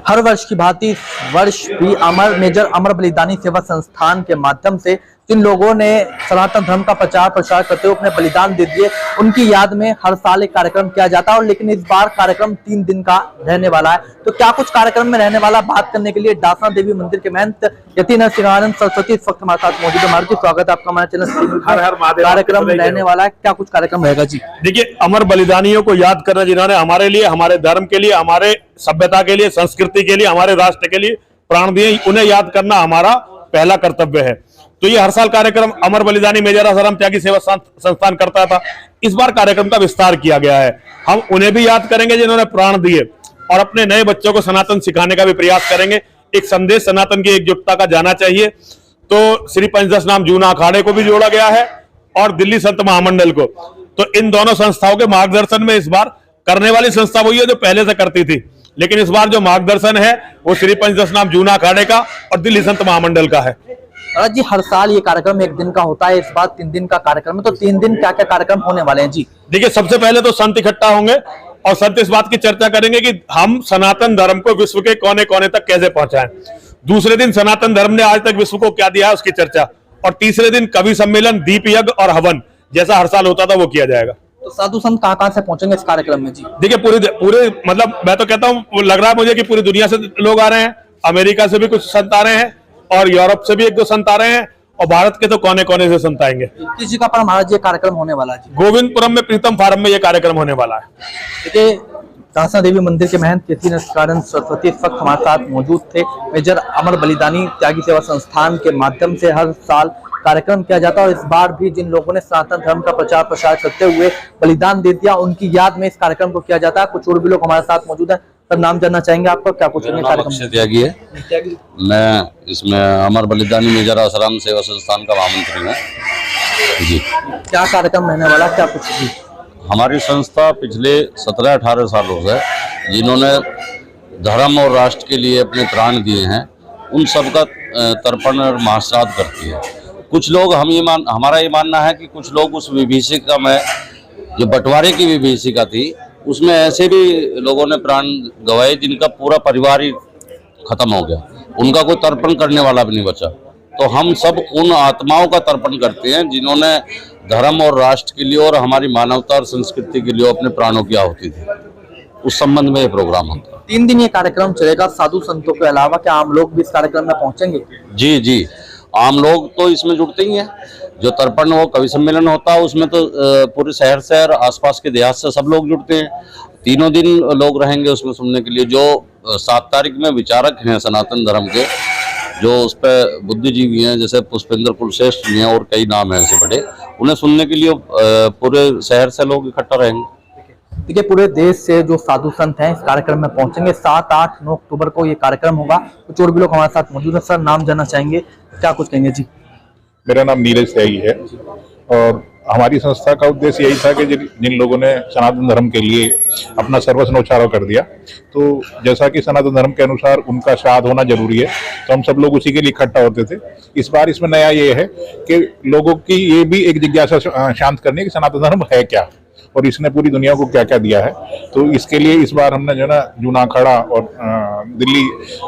हर वर्ष की भांति इस वर्ष भी मेजर अमर बलिदानी सेवा संस्थान के माध्यम से जिन लोगों ने सनातन धर्म का प्रचार प्रसार करते हुए अपने बलिदान दे दिए, उनकी याद में हर साल एक कार्यक्रम किया जाता है। और लेकिन इस बार कार्यक्रम 3 दिन का रहने वाला है। तो क्या कुछ कार्यक्रम में रहने वाला, बात करने के लिए डासा देवी मंदिर के महंत यति नरसिंहानंद सरस्वती इस वक्त हमारे साथ मौजूद है। हमारे स्वागत है आपका हमारे चैनल। कार्यक्रम रहने वाला है, क्या कुछ कार्यक्रम रहेगा जी? देखिए, अमर बलिदानियों को याद करना, जिन्होंने हमारे लिए, हमारे धर्म के लिए, हमारे सभ्यता के लिए, संस्कृति के लिए, हमारे राष्ट्र के लिए प्राण दिए, उन्हें याद करना हमारा पहला कर्तव्य है। तो ये हर साल कार्यक्रम अमर बलिदानी मेजर आसाराम त्यागी सेवा संस्थान करता था। इस बार कार्यक्रम का विस्तार किया गया है। हम उन्हें भी याद करेंगे जिन्होंने प्राण दिए, और अपने नए बच्चों को सनातन सिखाने का भी प्रयास करेंगे। एक संदेश सनातन की एकजुटता का जाना चाहिए। तो श्री पंचदश नाम जूना अखाड़े को भी जोड़ा गया है और दिल्ली संत महामंडल को। तो इन दोनों संस्थाओं के मार्गदर्शन में इस बार करने वाली संस्था वही है जो पहले से करती थी, लेकिन इस बार जो मार्गदर्शन है वो श्री पंचदश नाम जूना अखाड़े का और दिल्ली संत महामंडल का है। जी, हर साल ये कार्यक्रम 1 दिन का होता है, इस बार 3 दिन का कार्यक्रम है। तो 3 दिन क्या क्या कार्यक्रम होने वाले हैं जी? देखिए, सबसे पहले तो संत इकट्ठा होंगे और संत इस बात की चर्चा करेंगे कि हम सनातन धर्म को विश्व के कोने कोने तक कैसे पहुंचाएं। दूसरे दिन सनातन धर्म ने आज तक विश्व को क्या दिया है उसकी चर्चा, और तीसरे दिन कवि सम्मेलन, दीप यज्ञ और हवन जैसा हर साल होता था वो किया जाएगा। तो साधु संत कहाँ से पहुंचेंगे इस कार्यक्रम में जी? देखिए, पूरे मतलब मैं तो कहता हूँ, लग रहा है मुझे कि पूरी दुनिया से लोग आ रहे हैं। अमेरिका से भी कुछ संत आ रहे हैं और यूरोप से भी 1-2 संत आ रहे हैं, और भारत के तो कोने कोने से संत आएंगे। किस जगह पर हमारा ये कार्यक्रम होने वाला है जी? गोविंदपुरम में प्रीतम फार्म में ये कार्यक्रम होने वाला है। देखिए, डासा देवी मंदिर के महंत यति नरसिंहानंद सरस्वती इस वक्त हमारे साथ मौजूद थे। मेजर अमर बलिदानी त्यागी सेवा संस्थान के माध्यम से हर साल कार्यक्रम किया जाता है, और इस बार भी जिन लोगों ने सनातन धर्म का प्रचार प्रसार करते हुए बलिदान दे दिया, उनकी याद में इस कार्यक्रम को किया जाता है। कुछ और भी लोग हमारे साथ मौजूद है। सर, नाम जानना चाहेंगे आपका? क्या कुछ कार्यक्रम? त्यागी है, मैं इसमें अमर बलिदानी मेजर आसाराम सेवा संस्थान का महामंत्री हूँ जी। क्या कार्यक्रम रहने वाला, क्या कुछ जी? हमारी संस्था पिछले 17-18 सालों से जिन्होंने धर्म और राष्ट्र के लिए अपने प्राण दिए हैं, उन सबका तर्पण और महाश्राद्ध करती है। कुछ लोग हमारा ये मानना है कि कुछ लोग उस विभीषिका में, जो बंटवारे की विभीषिका थी, उसमें ऐसे भी लोगों ने प्राण गंवाए जिनका पूरा परिवार ही खत्म हो गया, उनका कोई तर्पण करने वाला भी नहीं बचा। तो हम सब उन आत्माओं का तर्पण करते हैं जिन्होंने धर्म और राष्ट्र के लिए और हमारी मानवता और संस्कृति के लिए अपने प्राणों की आहुति दी। उस संबंध में ये प्रोग्राम होता है। 3 दिन ये कार्यक्रम चलेगा। साधु संतों के अलावा क्या आम लोग भी इस कार्यक्रम में पहुंचेंगे? जी जी, आम लोग तो इसमें जुड़ते ही हैं। जो तर्पण वो कवि सम्मेलन होता है, उसमें तो पूरे शहर से और आसपास के देहात से सब लोग जुड़ते हैं। 3 दिन लोग रहेंगे उसमें सुनने के लिए। जो 7 तारीख में विचारक हैं सनातन धर्म के, जो उस पर बुद्धिजीवी हैं, जैसे पुष्पेंद्र कुलश्रेष्ठ जी हैं और कई नाम हैं ऐसे बड़े, उन्हें सुनने के लिए पूरे शहर से लोग इकट्ठा रहेंगे। देखिए, पूरे देश से जो साधु संत हैं इस कार्यक्रम में पहुंचेंगे। 7, 8, 9 अक्टूबर को ये कार्यक्रम होगा। कुछ और भी लोग हमारे साथ मौजूद है। सर, नाम जानना चाहेंगे, क्या कुछ कहेंगे जी? मेरा नाम नीरज त्यागी है, और हमारी संस्था का उद्देश्य यही था कि जिन लोगों ने सनातन धर्म के लिए अपना सर्वस्व न्यौछावर कर दिया, तो जैसा कि सनातन धर्म के अनुसार उनका श्राद्ध होना जरूरी है, तो हम सब लोग उसी के लिए इकट्ठा होते थे। इस बार इसमें नया ये है कि लोगों की ये भी एक जिज्ञासा शांत करनी है कि सनातन धर्म है क्या और इसने पूरी दुनिया को क्या क्या दिया है। तो इसके लिए इस बार हमने जो ना जूना अखाड़ा और दिल्ली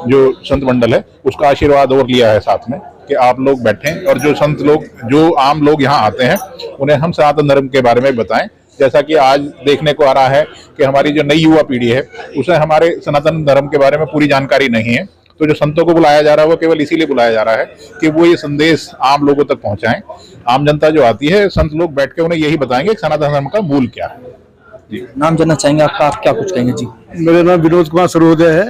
जो संत मंडल है उसका आशीर्वाद और लिया है साथ में, कि आप लोग बैठें और जो संत लोग, जो आम लोग यहाँ आते हैं, उन्हें हम सनातन धर्म के बारे में बताएं। जैसा कि आज देखने को आ रहा है कि हमारी जो नई युवा पीढ़ी है उसे हमारे सनातन धर्म के बारे में पूरी जानकारी नहीं है। तो जो संतों को बुलाया जा रहा है वो केवल इसीलिए बुलाया जा रहा है कि वो ये संदेश आम लोगों तक पहुंचाएं। आम जनता जो आती है, संत लोग बैठ के उन्हें यही बताएंगे कि सनातन धर्म का मूल क्या है। जी, नाम जानना चाहेंगे आपका? आप क्या कुछ कहेंगे जी? मेरा नाम विनोद कुमार सरोदे है।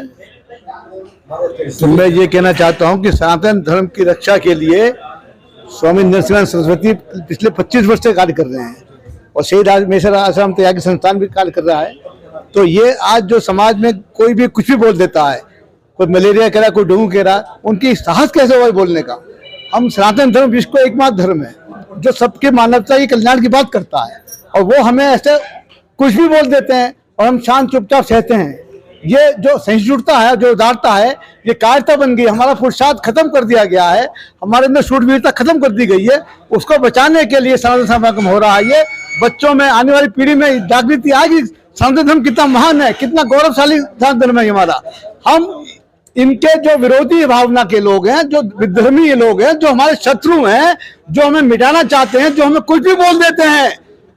तो मैं ये कहना चाहता हूँ कि सनातन धर्म की रक्षा के लिए स्वामी नरसिंहानंद सरस्वती पिछले 25 वर्ष से कार्य कर रहे हैं, और शहीद मेजर आसाराम त्यागी संस्थान भी कार्य कर रहा है। तो ये आज जो समाज में कोई भी कुछ भी बोल देता है, कोई मलेरिया कह रहा है, कोई डेंगू कह रहा है, उनकी साहस कैसे हुआ बोलने का? हम सनातन धर्म विश्व को एकमात्र धर्म है जो सबके मानवता की कल्याण की बात करता है, और वो हमें ऐसे कुछ भी बोल देते हैं और हम शांत चुपचाप सहते हैं। ये जो सहिष्णुता है, जो उदारता है, ये कायरता बन गई। हमारा पुरुषार्थ खत्म कर दिया गया है, हमारे में शूरवीरता खत्म कर दी गई है। उसको बचाने के लिए सनातन समागम हो रहा है। ये बच्चों में, आने वाली पीढ़ी में जागृति आएगी सनातन धर्म कितना महान है, कितना गौरवशाली सनातन धर्म है हमारा। हम इनके जो विरोधी भावना के लोग हैं, जो विधर्मी लोग हैं, जो हमारे शत्रु हैं, जो हमें मिटाना चाहते हैं, जो हमें कुछ भी बोल देते हैं,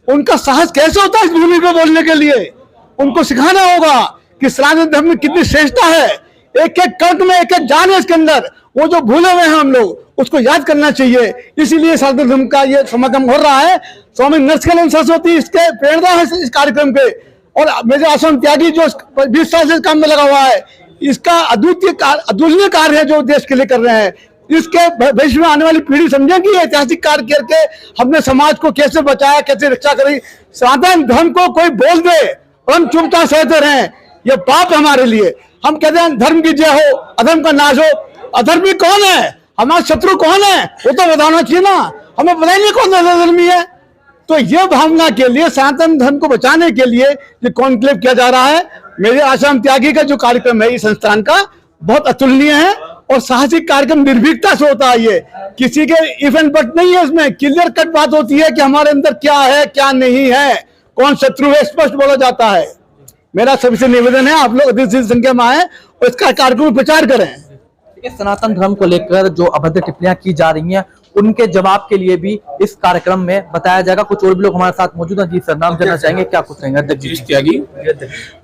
उनका साहस कैसे होता है इस भूमि पे बोलने के लिए। उनको सिखाना होगा कि सनातन धर्म में कितनी श्रेष्ठता है, एक एक कण में एक एक जान है इसके अंदर। वो जो भूले हुए हैं हम लोग, उसको याद करना चाहिए। इसीलिए सनातन धर्म का ये समागम हो रहा है। स्वामी नरसिंहानंद सरस्वती इसके प्रेरणा है इस कार्यक्रम पे, और मेजर आश्रम त्यागी जो 20 साल से काम में लगा हुआ है, इसका अतुलनीय कार्य है जो देश के लिए कर रहे हैं। इसके भविष्य में आने वाली पीढ़ी समझेगी ऐतिहासिक कार्य करके हमने समाज को कैसे बचाया, कैसे रक्षा करी। सनातन धर्म को कोई बोल दे और हम चुपचाप सहते रहें, ये पाप हमारे लिए। हम कहते हैं धर्म की जय हो, अधर्म का नाश हो। अधर्मी कौन है, हमारा शत्रु कौन है, वो तो बताना चाहिए ना। हमें पता ही नहीं कौन अधर्मी है। तो ये भावना के लिए, सनातन धर्म को बचाने के लिए ये कॉन्क्लेव किया जा रहा है। मेरे आश्रम त्यागी का जो कार्यक्रम है इस संस्थान का, बहुत अतुलनीय है और साहसिक कार्यक्रम निर्भीकता से होता है। ये किसी के इफ एंड बट नहीं है, इसमें क्लियर कट बात होती है कि हमारे अंदर क्या है क्या नहीं है, कौन शत्रु है, स्पष्ट बोला जाता है। मेरा सबसे निवेदन है आप लोग अधिक संख्या में आए और इसका कार्यक्रम प्रचार करें। सनातन धर्म को लेकर जो अभद्र टिप्पणियां की जा रही हैं, उनके जवाब के लिए भी इस कार्यक्रम में बताया जाएगा। कुछ और भी लोग हमारे साथ मौजूद हैं। जी सर, नाम जानना चाहेंगे, क्या कुछ रहेंगे? अध्यक्ष त्यागी,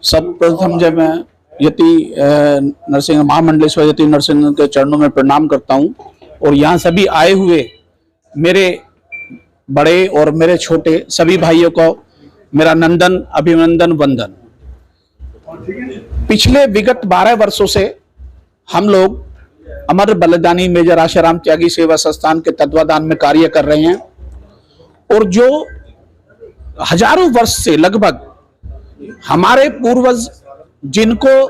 सर्वप्रथम जब मैं यति नरसिंह महामंडलेश्वर यति नरसिंह के चरणों में प्रणाम करता हूं, और यहाँ सभी आए हुए मेरे बड़े और मेरे छोटे सभी भाइयों को मेरा नंदन अभिनंदन वंदन। पिछले विगत 12 वर्षों से हम लोग अमर बलिदानी मेजर आशाराम त्यागी सेवा संस्थान के तत्वाधान में कार्य कर रहे हैं, और जो हजारों वर्ष से लगभग हमारे पूर्वज जिनको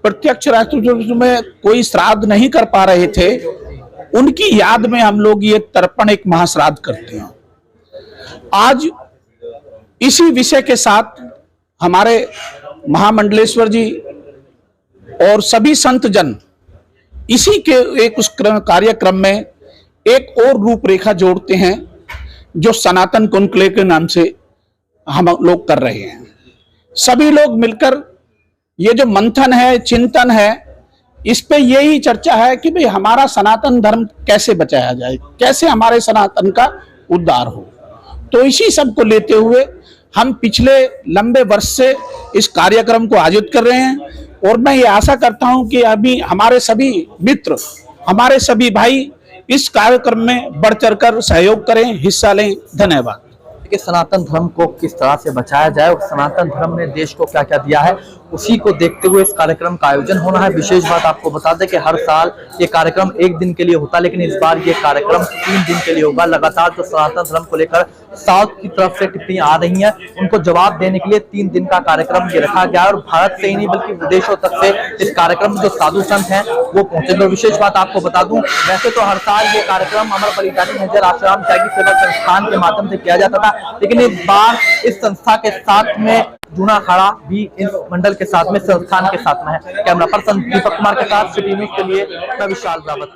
प्रत्यक्ष राष्ट्र में कोई श्राद्ध नहीं कर पा रहे थे, उनकी याद में हम लोग ये तर्पण एक महाश्राद्ध करते हैं। आज इसी विषय के साथ हमारे महामंडलेश्वर जी और सभी संत जन इसी के एक उस कार्यक्रम में एक और रूपरेखा जोड़ते हैं जो सनातन कॉन्क्लेव के नाम से हम लोग कर रहे हैं। सभी लोग मिलकर ये जो मंथन है, चिंतन है, इस पे यही चर्चा है कि भाई हमारा सनातन धर्म कैसे बचाया जाए, कैसे हमारे सनातन का उद्धार हो। तो इसी सब को लेते हुए हम पिछले लंबे वर्ष से इस कार्यक्रम को आयोजित कर रहे हैं, और मैं ये आशा करता हूं कि अभी हमारे सभी मित्र, हमारे सभी भाई इस कार्यक्रम में बढ़ चढ़कर सहयोग करें, हिस्सा लें। धन्यवाद। कि सनातन धर्म को किस तरह से बचाया जाए और सनातन धर्म ने देश को क्या क्या दिया है, उसी को देखते हुए इस कार्यक्रम का आयोजन होना है। विशेष बात आपको बता दें कि हर साल ये कार्यक्रम 1 दिन के लिए होता है, लेकिन इस बार ये कार्यक्रम 3 दिन के लिए होगा। लगातार जो सनातन धर्म को लेकर साउथ की तरफ से टिप्पणियां आ रही हैं, उनको जवाब देने के लिए 3 दिन का कार्यक्रम ये रखा गया है, और भारत से ही नहीं बल्कि विदेशों तक से इस कार्यक्रम में जो साधु संत हैं वो पहुंचे। विशेष बात आपको बता दूं, वैसे तो हर साल ये कार्यक्रम अमर बलिदानी मेजर आशाराम त्यागी सेवा संस्थान के माध्यम से किया जाता था, लेकिन इस बार इस संस्था के साथ में जूना खड़ा भी इस मंडल के साथ में, संस्थान के साथ में है। कैमरा पर्सन दीपक कुमार के साथ सिटी न्यूज़ के लिए मैं विशाल रावत।